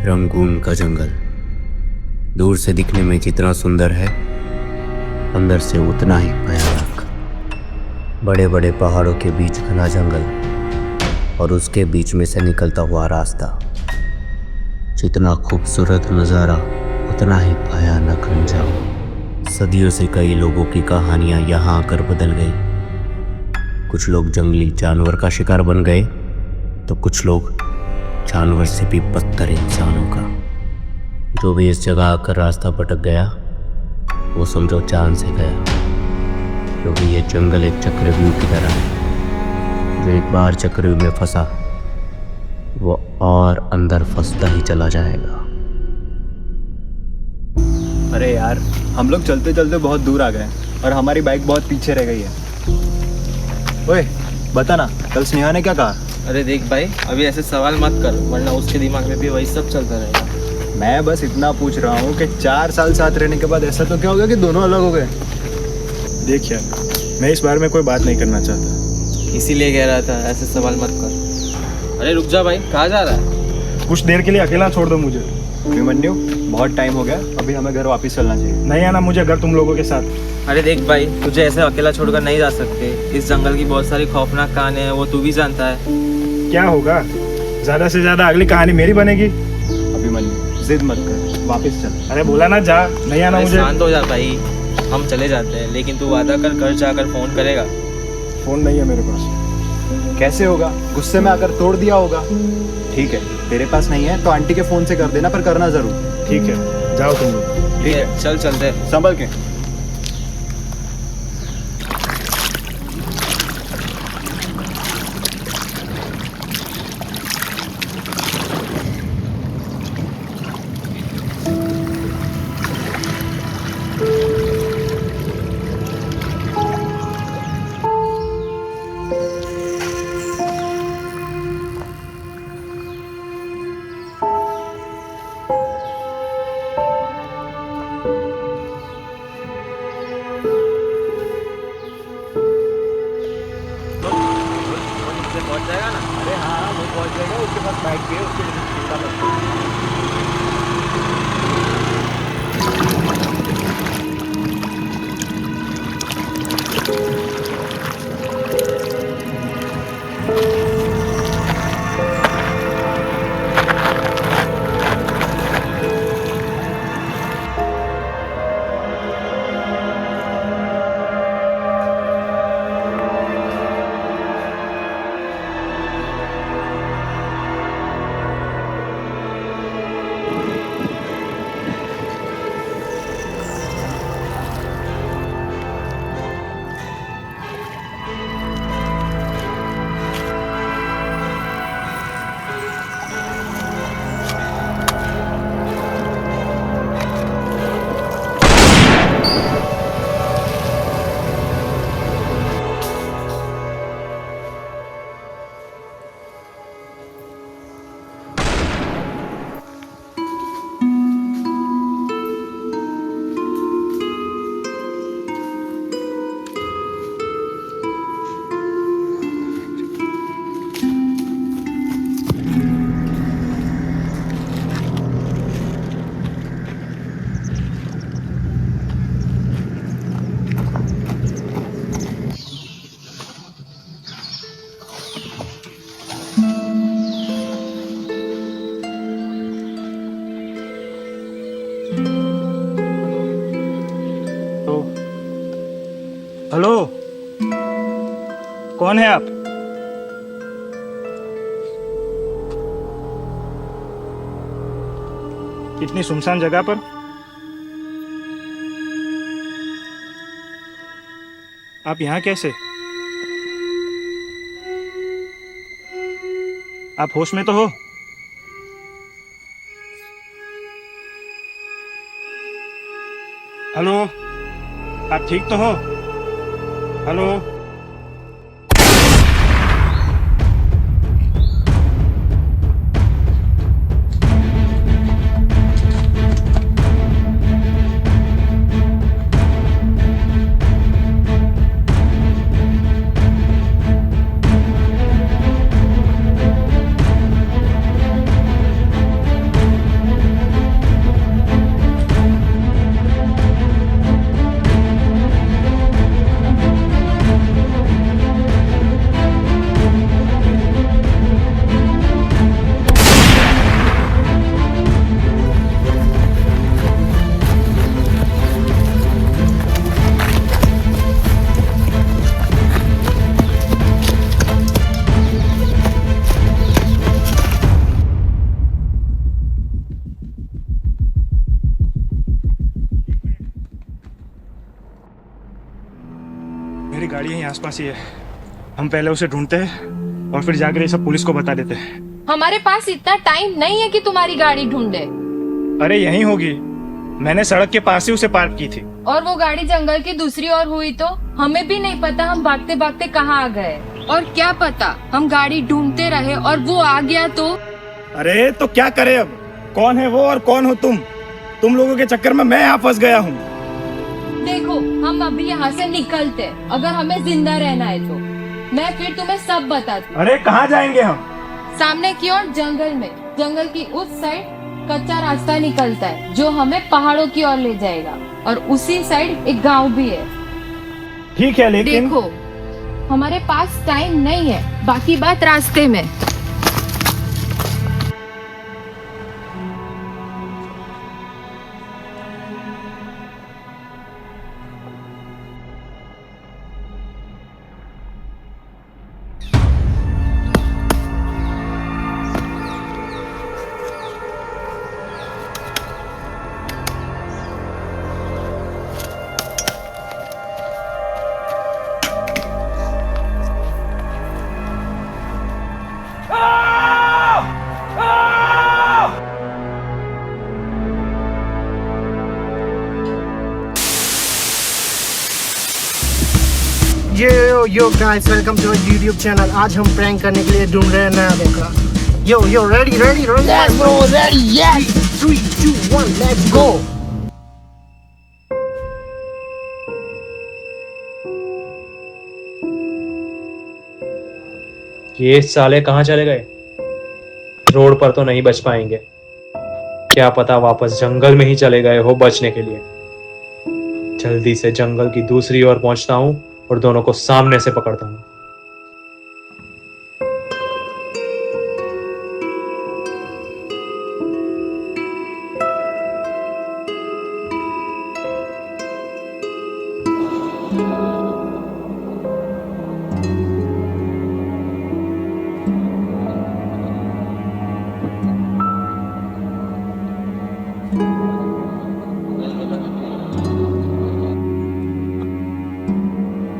Rangoon का जंगल दूर से दिखने में जितना सुंदर है, अंदर से उतना ही भयानक। बड़े बड़े पहाड़ों के बीच घना जंगल और उसके बीच में से निकलता हुआ रास्ता। जितना खूबसूरत नज़ारा उतना ही भयानक अंजाम। सदियों से कई लोगों की कहानियां यहाँ आकर बदल गई। कुछ लोग जंगली जानवर का शिकार बन गए तो कुछ लोग जानवर से भी बदतर इंसानों का। जो भी इस जगह आकर रास्ता भटक गया वो समझो चांद से गया, क्योंकि ये जंगल एक चक्रव्यूह की तरह है। जो एक बार चक्रव्यूह में फंसा वो और अंदर फंसता ही चला जाएगा। अरे यार, हम लोग चलते चलते बहुत दूर आ गए और हमारी बाइक बहुत पीछे रह गई है। ओए बता ना, कल स्नेहा ने क्या कहा? अरे देख भाई, अभी ऐसे सवाल मत कर, वरना उसके दिमाग में भी वही सब चलता रहेगा। मैं बस इतना पूछ रहा हूँ कि 4 साल साथ रहने के बाद ऐसा तो क्या हो गया कि दोनों अलग हो गए? देख यार, मैं इस बारे में कोई बात नहीं करना चाहता। इसीलिए कह रहा था ऐसे सवाल मत कर। अरे रुक जा भाई, कहाँ जा रहा है? कुछ देर के लिए अकेला छोड़ दो मुझे। अभिमन्यु, बहुत टाइम हो गया, अभी हमें घर वापस चलना चाहिए। नहीं आना मुझे घर तुम लोगों के साथ। अरे देख भाई, तुझे ऐसे अकेला छोड़कर नहीं जा सकते। इस जंगल की बहुत सारी खौफनाक कहानियां हैं, वो तू भी जानता है। क्या होगा? ज़्यादा से ज़्यादा अगली कहानी मेरी बनेगी। अभिमन्यु, जिद मत कर, वापस चल। अरे बोला ना जा, नहीं आना अरे मुझे। शांत हो जा भाई, हम चले जाते हैं, लेकिन तू वादा कर घर जाकर फोन करेगा। फ़ोन नहीं है मेरे पास। कैसे होगा? गुस्से में आकर तोड़ दिया होगा। ठीक है, तेरे पास नहीं है तो आंटी के फ़ोन से कर देना, पर करना ज़रूर। ठीक है, जाओ तुम लोग। ठीक है, चल चलते हैं। संभल के। पहुंच जाएगा ना? अरे हाँ, वो पहुंच जाएगा, उसके पास बाइक भी है, उसके लिए चिंता मत कर। हेलो, कौन है आप? इतनी सुनसान जगह पर? आप यहाँ कैसे? आप होश में तो हो? हेलो, आप ठीक तो हो? हेलो। गाड़ी यहीं आसपास ही है। हम पहले उसे ढूंढते हैं और फिर जाकर ये सब पुलिस को बता देते हैं। हमारे पास इतना टाइम नहीं है कि तुम्हारी गाड़ी ढूंढे। अरे यहीं होगी, मैंने सड़क के पास ही उसे पार्क की थी। और वो गाड़ी जंगल की दूसरी ओर हुई तो हमें भी नहीं पता हम भागते भागते कहाँ आ गए। और क्या पता हम गाड़ी ढूंढते रहे और वो आ गया तो। अरे तो क्या करे अब? कौन है वो और कौन हो तुम? तुम लोगों के चक्कर में मैं यहाँ फंस गया हूँ। देखो हम अभी यहाँ से निकलते, अगर हमें जिंदा रहना है तो मैं फिर तुम्हें सब बताती। अरे कहाँ जाएंगे हम? सामने की ओर जंगल में, जंगल की उस साइड कच्चा रास्ता निकलता है जो हमें पहाड़ों की ओर ले जाएगा, और उसी साइड एक गांव भी है। ठीक है, लेकिन देखो हमारे पास टाइम नहीं है, बाकी बात रास्ते में। Yo guys, welcome to YouTube channel. आज हम प्रैंक करने के लिए ढूंढ रहे हैं नया देखा। Yo ready yes bro, ready, yes 3 2 1 let's go. ये साले कहाँ चले गए? रोड पर तो नहीं बच पाएंगे, क्या पता वापस जंगल में ही चले गए हो बचने के लिए। जल्दी से जंगल की दूसरी ओर पहुंचता हूँ और दोनों को सामने से पकड़ता हूँ।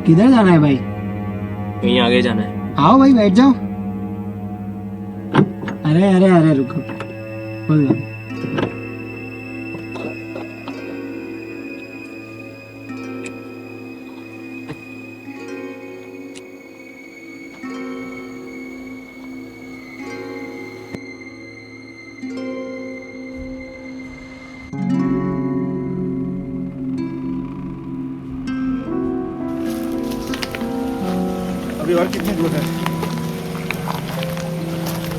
किधर जाना है भाई? कहीं आगे जाना है। आओ भाई, बैठ जाओ। अरे रुको, बोल दो। अभी और कितनी दूर है?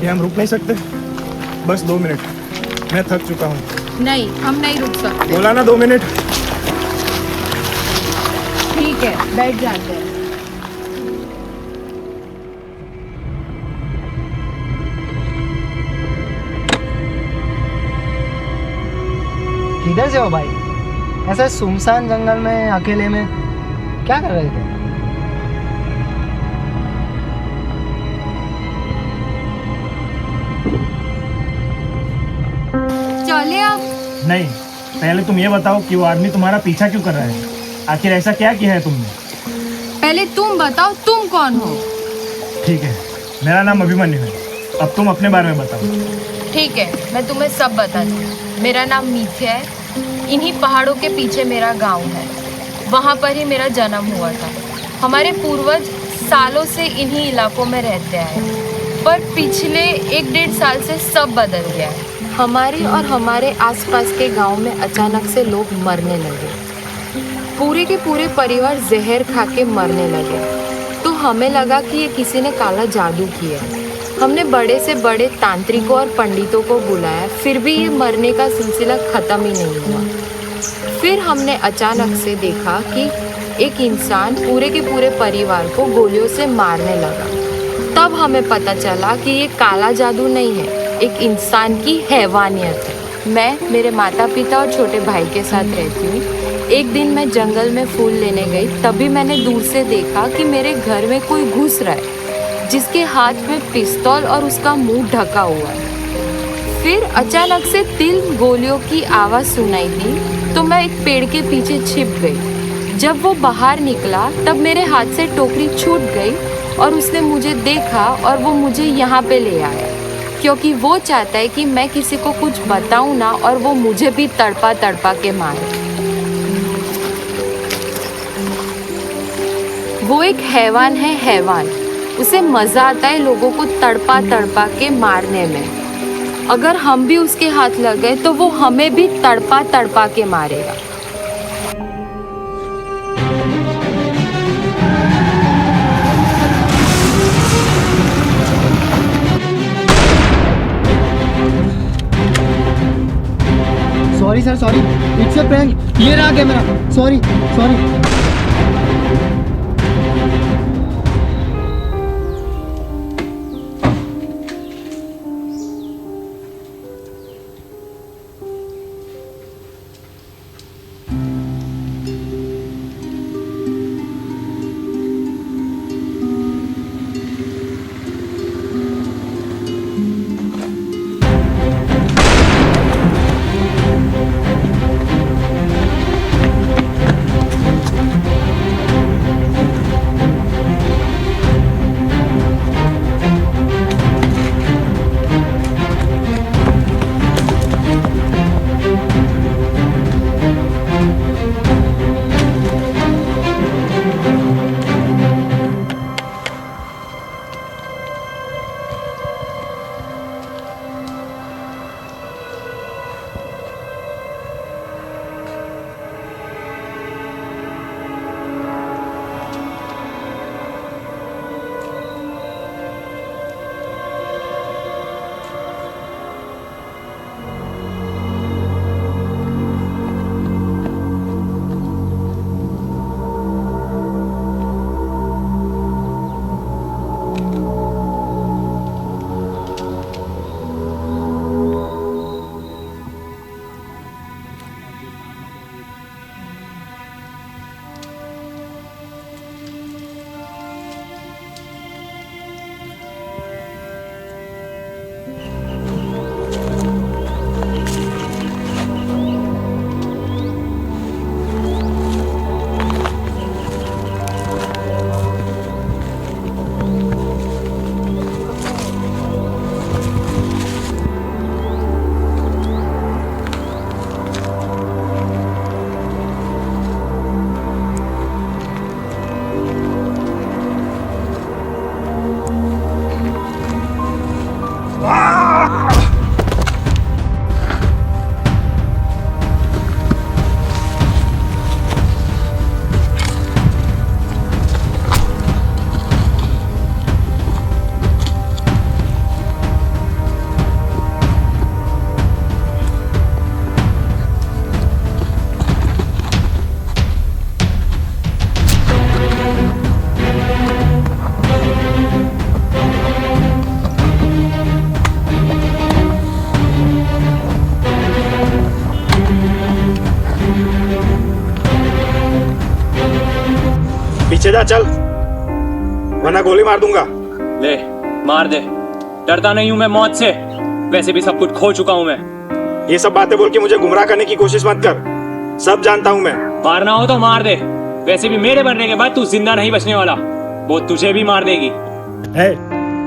ये हम रुक नहीं सकते? बस 2 मिनट, मैं थक चुका हूँ। नहीं, हम नहीं रुक सकते। बोला ना 2 मिनट। ठीक है, बैठ जाते हैं। किधर से हो भाई? ऐसे सुनसान जंगल में अकेले में क्या कर रहे थे? चले अब। नहीं, पहले तुम ये बताओ कि वो आदमी तुम्हारा पीछा क्यों कर रहा है? आखिर ऐसा क्या किया है तुमने? पहले तुम बताओ, तुम कौन हो? ठीक है, मेरा नाम अभिमन्यु है। अब तुम अपने बारे में बताओ। ठीक है, मैं तुम्हें सब बताती हूँ। मेरा नाम मीठा है। इन्हीं पहाड़ों के पीछे मेरा गांव है। वहाँ पर ही मेरा जन्म हुआ था। हमारे पूर्वज सालों से इन्हीं इलाकों में रहते आए, पर पिछले 1-1.5 साल से सब बदल गया है। हमारे और हमारे आसपास के गांव में अचानक से लोग मरने लगे। पूरे के पूरे परिवार जहर खा के मरने लगे। तो हमें लगा कि ये किसी ने काला जादू किया है। हमने बड़े से बड़े तांत्रिकों और पंडितों को बुलाया, फिर भी ये मरने का सिलसिला ख़त्म ही नहीं हुआ। फिर हमने अचानक से देखा कि एक इंसान पूरे के पूरे परिवार को गोलियों से मारने लगा। तब हमें पता चला कि ये काला जादू नहीं है, एक इंसान की हैवानियत है। मैं मेरे माता पिता और छोटे भाई के साथ रहती हूँ। एक दिन मैं जंगल में फूल लेने गई, तभी मैंने दूर से देखा कि मेरे घर में कोई घुस रहा है, जिसके हाथ में पिस्तौल और उसका मुंह ढका हुआ है। फिर अचानक से 3 गोलियों की आवाज़ सुनाई दी, तो मैं एक पेड़ के पीछे छिप गई। जब वो बाहर निकला तब मेरे हाथ से टोकरी छूट गई और उसने मुझे देखा और वो मुझे यहाँ पे ले आया, क्योंकि वो चाहता है कि मैं किसी को कुछ बताऊँ ना और वो मुझे भी तड़पा तड़पा के मारे। वो एक हैवान है, हैवान। उसे मज़ा आता है लोगों को तड़पा तड़पा के मारने में। अगर हम भी उसके हाथ लग गए तो वो हमें भी तड़पा तड़पा के मारेगा। Sorry sir, sorry, it's a prank. ये रहा कैमरा। Sorry sorry. पीछे जा, चल, वरना गोली मार दूंगा। ले मार दे, डरता नहीं हूं मैं मौत से, वैसे भी सब कुछ खो चुका हूं मैं। ये सब बातें बोल के मुझे गुमराह करने की कोशिश मत कर, सब जानता हूं मैं। मारना हो तो मार दे, वैसे भी मेरे बनने के बाद तू जिंदा नहीं बचने वाला, वो तुझे भी मार देगी।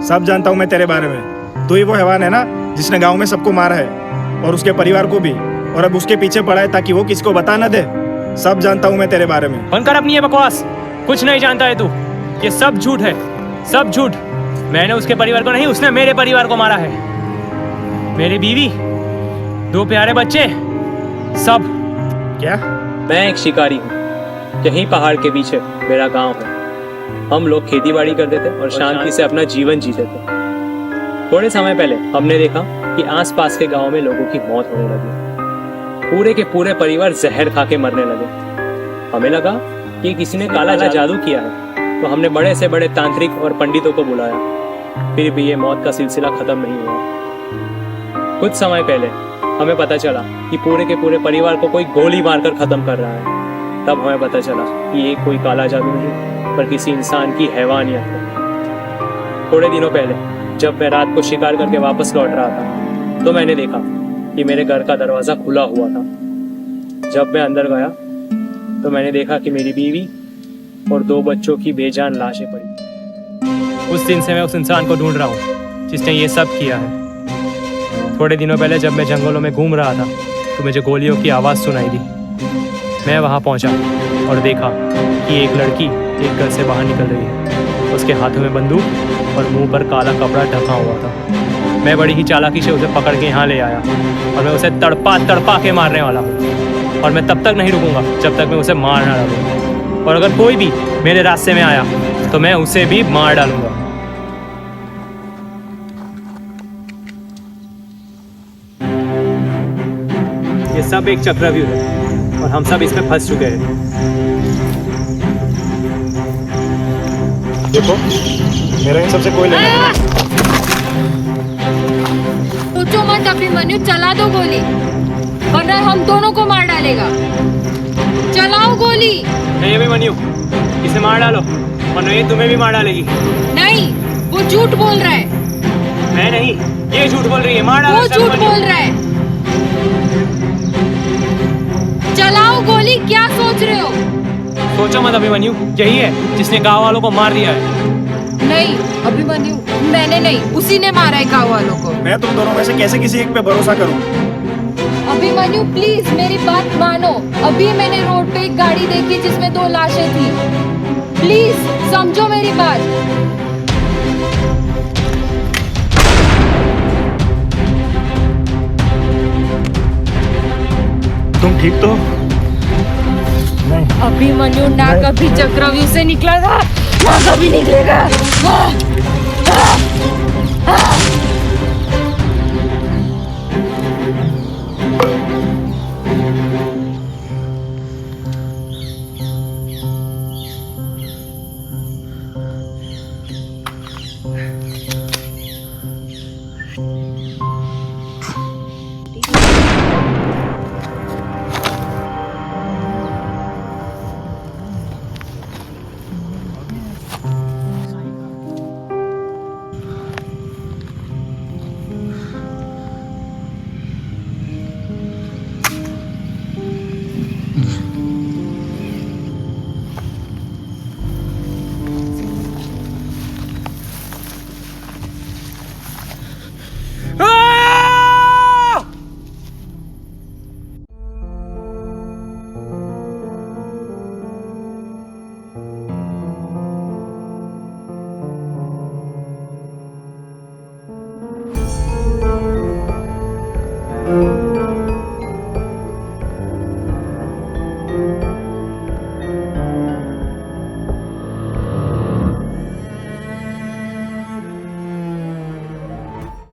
सब जानता हूं मैं तेरे बारे में। तू ही वो हैवान है ना जिसने गांव में सबको मारा है और उसके परिवार को भी, और अब उसके पीछे पड़ा है ताकि वो किसी को बता न दे। सब जानता हूं मैं तेरे बारे में। बंद कर अपनी ये बकवास, कुछ नहीं जानता है तू, ये सब झूठ है, सब झूठ। मैंने उसके परिवार को नहीं, उसने मेरे परिवार को मारा है। मेरी बीवी, 2 प्यारे बच्चे, सब। क्या? मैं एक शिकारी हूँ, यहीं पहाड़ के पीछे मेरा गांव है। हम लोग खेती बाड़ी करते थे और शांति से अपना जीवन जीते थे। थोड़े समय पहले हमने देखा कि आसपास के गांव में लोगों की मौत होने लगी, पूरे के पूरे परिवार जहर खा के मरने लगे। हमें लगा कि किसी ने काला जादू किया है, तो हमने बड़े से बड़े तांत्रिक और पंडितों को बुलाया। फिर भी ये मौत का सिलसिला खत्म नहीं हुआ। कुछ समय पहले हमें पता चला कि पूरे के पूरे परिवार को कोई गोली मारकर खत्म कर रहा है। तब हमें पता चला कि ये कोई काला जादू नहीं, पर किसी इंसान की हैवानियत है। थोड़े दिनों पहले जब मैं रात को शिकार करके वापस लौट रहा था, तो मैंने देखा कि मेरे घर का दरवाजा खुला हुआ था। जब मैं अंदर गया तो मैंने देखा कि मेरी बीवी और 2 बच्चों की बेजान लाशें पड़ी। उस दिन से मैं उस इंसान को ढूंढ रहा हूँ जिसने ये सब किया है। थोड़े दिनों पहले जब मैं जंगलों में घूम रहा था तो मुझे गोलियों की आवाज़ सुनाई दी। मैं वहाँ पहुँचा और देखा कि एक लड़की एक घर से बाहर निकल रही है। उसके हाथों में बंदूक और मुंह पर काला कपड़ा ढका हुआ था। मैं बड़ी ही चालाकी से उसे पकड़ के यहाँ ले आया और मैं उसे तड़पा तड़पा के मारने वाला हूँ। और मैं तब तक नहीं रुकूंगा जब तक मैं उसे मार ना डालूँ। और अगर कोई भी मेरे रास्ते में आया तो मैं उसे भी मार डालूंगा। ये सब एक चक्रव्यूह है और हम सब इसमें फंस चुके हैं। देखो, मेरा इन सबसे कोई लेना नहीं। सोचो मत अभिमन्यु, चला दो गोली वरना हम दोनों को मार डालेगा। चलाओ गोली। नहीं अभिमन्यु, इसे मार डालो वरना ये तुम्हें भी मार डालेगी। नहीं, वो झूठ बोल रहा है। मैं नहीं, ये झूठ बोल रही है। मार डालो। वो झूठ बोल रहा है। चलाओ गोली, क्या सोच रहे हो? सोचो मत अभिमन्यु, यही है जिसने गांव वालों को मार दिया है। नहीं अभिमन्यु, मैंने नहीं, उसी ने मारा है गाँव वालों को। मैं तुम दोनों में से कैसे किसी एक पे भरोसा करूं? अभिमन्यु प्लीज मेरी बात मानो। अभी मैंने रोड पे एक गाड़ी देखी जिसमें 2 लाशें थी। प्लीज समझो मेरी बात। तुम ठीक तो? नहीं। अभिमन्यु ना कभी चक्रव्यूह से निकला था, ना कभी निकलेगा।